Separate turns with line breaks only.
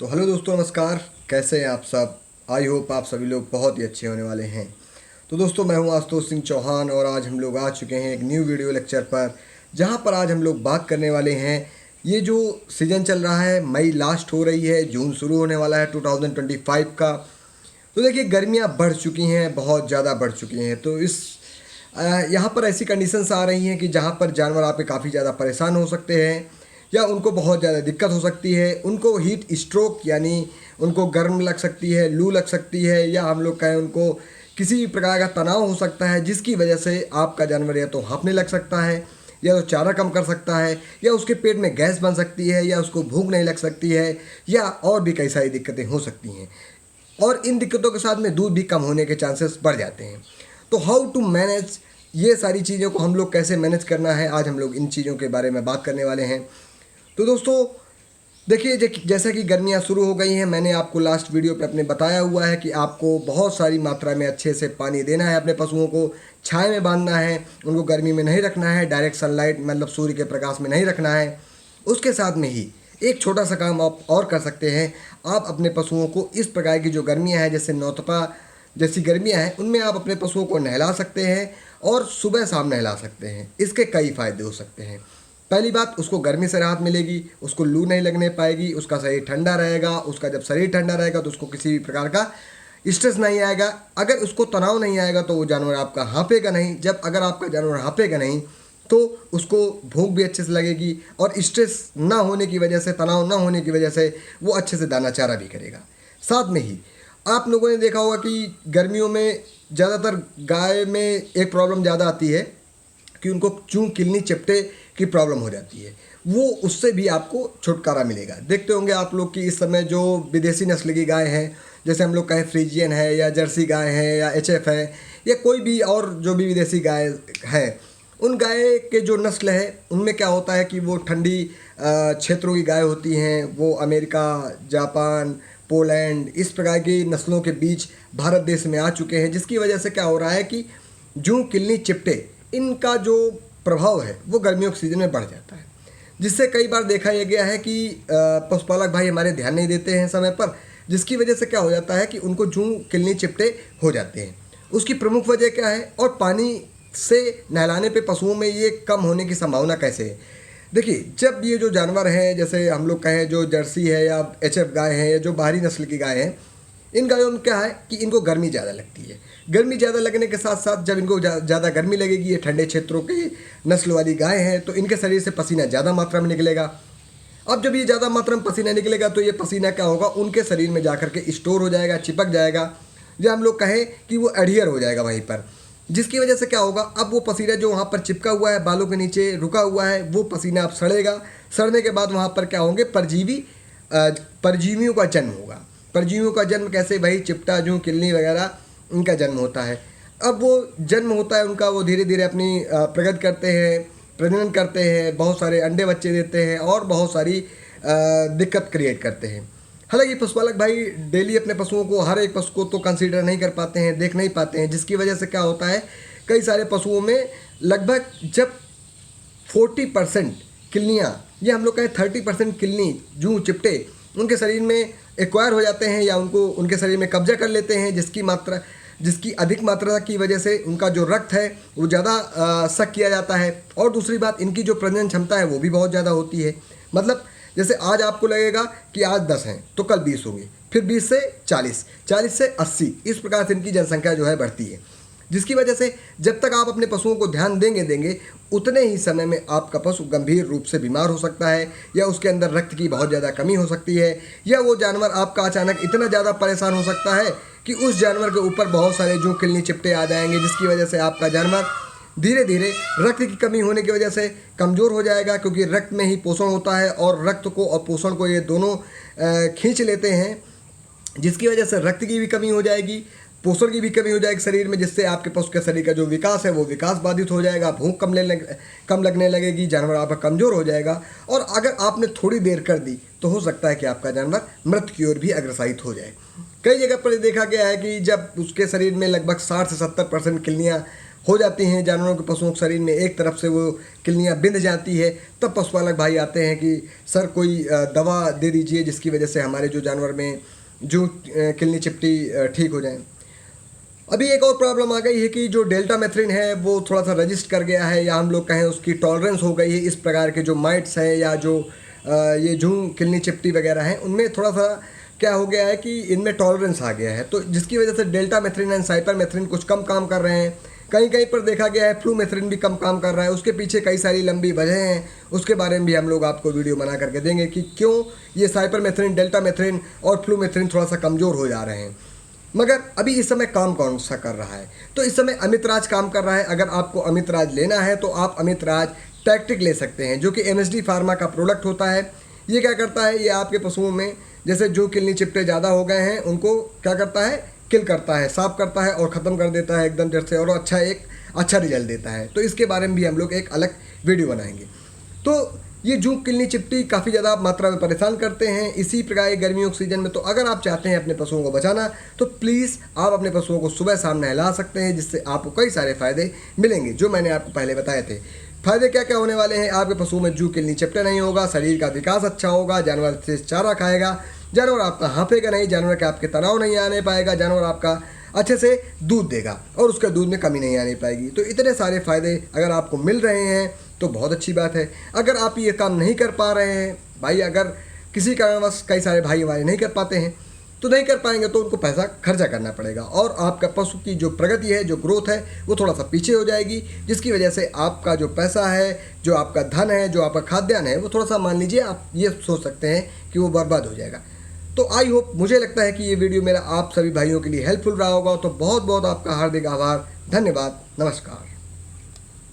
तो हेलो दोस्तों, नमस्कार। कैसे हैं आप सब? आई होप आप सभी लोग बहुत ही अच्छे होने वाले हैं। तो दोस्तों, मैं हूं आशुतोष सिंह चौहान और आज हम लोग आ चुके हैं एक न्यू वीडियो लेक्चर पर, जहां पर आज हम लोग बात करने वाले हैं। ये जो सीज़न चल रहा है, मई लास्ट हो रही है, जून शुरू होने वाला है 2025 का। तो देखिए, गर्मियाँ बढ़ चुकी हैं, बहुत ज़्यादा बढ़ चुकी हैं। तो यहाँ पर ऐसी कंडीशंस आ रही हैं कि जहाँ पर जानवर आपके काफ़ी ज़्यादा परेशान हो सकते हैं या उनको बहुत ज़्यादा दिक्कत हो सकती है। उनको हीट स्ट्रोक यानी उनको गर्म लग सकती है, लू लग सकती है, या हम लोग कहें उनको किसी भी प्रकार का तनाव हो सकता है, जिसकी वजह से आपका जानवर या तो हाँफने लग सकता है, या तो चारा कम कर सकता है, या उसके पेट में गैस बन सकती है, या उसको भूख नहीं लग सकती है, या और भी कई सारी दिक्कतें हो सकती हैं। और इन दिक्कतों के साथ में दूध भी कम होने के चांसेस बढ़ जाते हैं। तो हाउ टू मैनेज, ये सारी चीज़ों को हम लोग कैसे मैनेज करना है, आज हम लोग इन चीज़ों के बारे में बात करने वाले हैं। तो दोस्तों देखिए, जैसा कि गर्मियाँ शुरू हो गई हैं, मैंने आपको लास्ट वीडियो पे अपने बताया हुआ है कि आपको बहुत सारी मात्रा में अच्छे से पानी देना है, अपने पशुओं को छाया में बांधना है, उनको गर्मी में नहीं रखना है, डायरेक्ट सनलाइट मतलब सूर्य के प्रकाश में नहीं रखना है। उसके साथ में ही एक छोटा सा काम आप और कर सकते हैं। आप अपने पशुओं को इस प्रकार की जो गर्मियाँ हैं, जैसे नौतपा जैसी गर्मियाँ हैं, उनमें आप अपने पशुओं को नहला सकते हैं और सुबह शाम नहला सकते हैं। इसके कई फ़ायदे हो सकते हैं। पहली बात, उसको गर्मी से राहत मिलेगी, उसको लू नहीं लगने पाएगी, उसका शरीर ठंडा रहेगा। उसका जब शरीर ठंडा रहेगा तो उसको किसी भी प्रकार का स्ट्रेस नहीं आएगा। अगर उसको तनाव नहीं आएगा तो वो जानवर आपका हाँफेगा नहीं। अगर आपका जानवर हाँफेगा नहीं तो उसको भूख भी अच्छे से लगेगी, और स्ट्रेस ना होने की वजह से, तनाव ना होने की वजह से वो अच्छे से दाना चारा भी करेगा। साथ में ही आप लोगों ने देखा होगा कि गर्मियों में ज़्यादातर गाय में एक प्रॉब्लम ज़्यादा आती है कि उनको चूं किलनी चिपटे की प्रॉब्लम हो जाती है। वो उससे भी आपको छुटकारा मिलेगा। देखते होंगे आप लोग कि इस समय जो विदेशी नस्ल की गाय हैं, जैसे हम लोग कहें फ्रीजियन है, या जर्सी गाय है, या एचएफ है, या कोई भी और जो भी विदेशी गाय है, उन गाय के जो नस्ल है उनमें क्या होता है कि वो ठंडी क्षेत्रों की गाय होती हैं। वो अमेरिका, जापान, पोलैंड, इस प्रकार की नस्लों के बीच भारत देश में आ चुके हैं, जिसकी वजह से क्या हो रहा है कि जूं किलनी चिपटे, इनका जो प्रभाव है वो गर्मियों के सीज़न में बढ़ जाता है। जिससे कई बार देखा यह गया है कि पशुपालक भाई हमारे ध्यान नहीं देते हैं समय पर, जिसकी वजह से क्या हो जाता है कि उनको जूं किलनी चिपटे हो जाते हैं। उसकी प्रमुख वजह क्या है, और पानी से नहलाने पे पशुओं में ये कम होने की संभावना कैसे है? देखिए, जब ये जो जानवर हैं, जैसे हम लोग कहें जो जर्सी है या एचएफ गाय है या जो बाहरी नस्ल की गाय हैं, इन गायों में क्या है कि इनको गर्मी ज़्यादा लगती है। गर्मी ज़्यादा लगने के साथ साथ जब इनको ज़्यादा गर्मी लगेगी, ये ठंडे क्षेत्रों की नस्ल वाली गाय हैं, तो इनके शरीर से पसीना ज़्यादा मात्रा में निकलेगा। अब जब ये ज़्यादा मात्रा में पसीना निकलेगा तो ये पसीना क्या होगा, उनके शरीर में जा के स्टोर हो जाएगा, चिपक जाएगा, या हम लोग कहें कि वो एडहियर हो जाएगा वहीं पर। जिसकी वजह से क्या होगा, अब वो पसीना जो वहाँ पर चिपका हुआ है, बालों के नीचे रुका हुआ है, वो पसीना अब सड़ेगा। सड़ने के बाद वहाँ पर क्या होंगे, परजीवियों का जन्म होगा। परजीवियों का जन्म कैसे? वही चिपटा, जूं, किलनी वगैरह, इनका जन्म होता है। अब वो जन्म होता है उनका, वो धीरे धीरे अपनी प्रगति करते हैं, प्रजनन करते हैं, बहुत सारे अंडे बच्चे देते हैं और बहुत सारी दिक्कत क्रिएट करते हैं। हालांकि पशुपालक भाई डेली अपने पशुओं को, हर एक पशु को तो कंसीडर नहीं कर पाते हैं, देख नहीं पाते हैं, जिसकी वजह से क्या होता है, कई सारे पशुओं में लगभग जब 40% किलनियाँ, ये हम लोग कहें 30% किलनी जूं चिपटे उनके शरीर में एक्वायर हो जाते हैं, या उनके शरीर में कब्जा कर लेते हैं, जिसकी अधिक मात्रा की वजह से उनका जो रक्त है वो ज़्यादा सक किया जाता है। और दूसरी बात, इनकी जो प्रजनन क्षमता है वो भी बहुत ज़्यादा होती है। मतलब जैसे आज आपको लगेगा कि आज 10 हैं तो कल 20 होंगे, फिर 20 से 40, 40 से 80, इस प्रकार से इनकी जनसंख्या जो है बढ़ती है। जिसकी वजह से जब तक आप अपने पशुओं को ध्यान देंगे उतने ही समय में आपका पशु गंभीर रूप से बीमार हो सकता है, या उसके अंदर रक्त की बहुत ज़्यादा कमी हो सकती है, या वो जानवर आपका अचानक इतना ज़्यादा परेशान हो सकता है कि उस जानवर के ऊपर बहुत सारे जूं, किलनी, चिपटे आ जाएंगे, जिसकी वजह से आपका जानवर धीरे धीरे रक्त की कमी होने की वजह से कमज़ोर हो जाएगा। क्योंकि रक्त में ही पोषण होता है, और रक्त को और पोषण को ये दोनों खींच लेते हैं, जिसकी वजह से रक्त की भी कमी हो जाएगी, पोषण की भी कमी हो जाएगी शरीर में, जिससे आपके पशु के शरीर का जो विकास है वो विकास बाधित हो जाएगा, भूख कम लगने लगेगी, जानवर आपका कमज़ोर हो जाएगा। और अगर आपने थोड़ी देर कर दी तो हो सकता है कि आपका जानवर मृत्यु की ओर भी अग्रसायित हो जाए। कई जगह पर देखा गया है कि जब उसके शरीर में लगभग 60 से 70% किलनियाँ हो जाती हैं, जानवरों के पशुओं के शरीर में एक तरफ से वो किलनियाँ बिंध जाती है, तब पशुपालक भाई आते हैं कि सर कोई दवा दे दीजिए जिसकी वजह से हमारे जो जानवर में जो किलनी चिपटी ठीक हो जाए। अभी एक और प्रॉब्लम आ गई है कि जो डेल्टामेथ्रिन है वो थोड़ा सा रजिस्ट कर गया है, या हम लोग कहें उसकी टॉलरेंस हो गई है इस प्रकार के जो माइट्स हैं या जो ये जूं किलनी चिपटी वगैरह हैं उनमें थोड़ा सा क्या हो गया है कि इनमें टॉलरेंस आ गया है, तो जिसकी वजह से डेल्टामेथ्रिन एंड साइपरमेथ्रिन कुछ कम काम कर रहे हैं। कहीं कहीं पर देखा गया है फ्लूमेथ्रिन भी कम काम कर रहा है। उसके पीछे कई सारी लंबी वजह हैं, उसके बारे में भी हम लोग आपको वीडियो बना करके देंगे कि क्यों ये साइपरमेथ्रिन, डेल्टामेथ्रिन और फ्लूमेथ्रिन थोड़ा सा कमज़ोर हो जा रहे हैं। मगर अभी इस समय काम कौन सा कर रहा है, तो इस समय अमितराज काम कर रहा है। अगर आपको अमितराज लेना है तो आप अमितराज टैक्टिक ले सकते हैं, जो कि MSD फार्मा का प्रोडक्ट होता है। ये क्या करता है, ये आपके पशुओं में जैसे जो किलनी चिपटे ज़्यादा हो गए हैं उनको क्या करता है, किल करता है, साफ करता है और ख़त्म कर देता है एकदम जड़ से, और अच्छा रिजल्ट देता है। तो इसके बारे में भी हम लोग एक अलग वीडियो बनाएंगे। तो ये जूं किलनी चिपटी काफ़ी ज़्यादा मात्रा में परेशान करते हैं इसी प्रकार के गर्मियों के सीज़न में। तो अगर आप चाहते हैं अपने पशुओं को बचाना तो प्लीज़ आप अपने पशुओं को सुबह शाम नहला सकते हैं, जिससे आपको कई सारे फ़ायदे मिलेंगे जो मैंने आपको पहले बताए थे। फ़ायदे क्या क्या होने वाले हैं, आपके पशुओं में जूं किलनी चिपटे नहीं होगा, शरीर का विकास अच्छा होगा, जानवर से चारा खाएगा, जानवर आपका हाँफेगा नहीं, जानवर के आपके तनाव नहीं आने पाएगा, जानवर आपका अच्छे से दूध देगा और उसके दूध में कमी नहीं आने पाएगी। तो इतने सारे फ़ायदे अगर आपको मिल रहे हैं तो बहुत अच्छी बात है। अगर आप ये काम नहीं कर पा रहे हैं भाई, अगर किसी कारणवश कई सारे भाई हमारे नहीं कर पाते हैं तो नहीं कर पाएंगे तो उनको पैसा खर्चा करना पड़ेगा और आपका पशु की जो प्रगति है, जो ग्रोथ है, वो थोड़ा सा पीछे हो जाएगी, जिसकी वजह से आपका जो पैसा है, जो आपका धन है, जो आपका खाद्यान्न है, वो थोड़ा सा मान लीजिए आप ये सोच सकते हैं कि वो बर्बाद हो जाएगा। तो आई होप, मुझे लगता है कि ये वीडियो मेरा आप सभी भाइयों के लिए हेल्पफुल रहा होगा। तो बहुत बहुत आपका हार्दिक आभार, धन्यवाद, नमस्कार।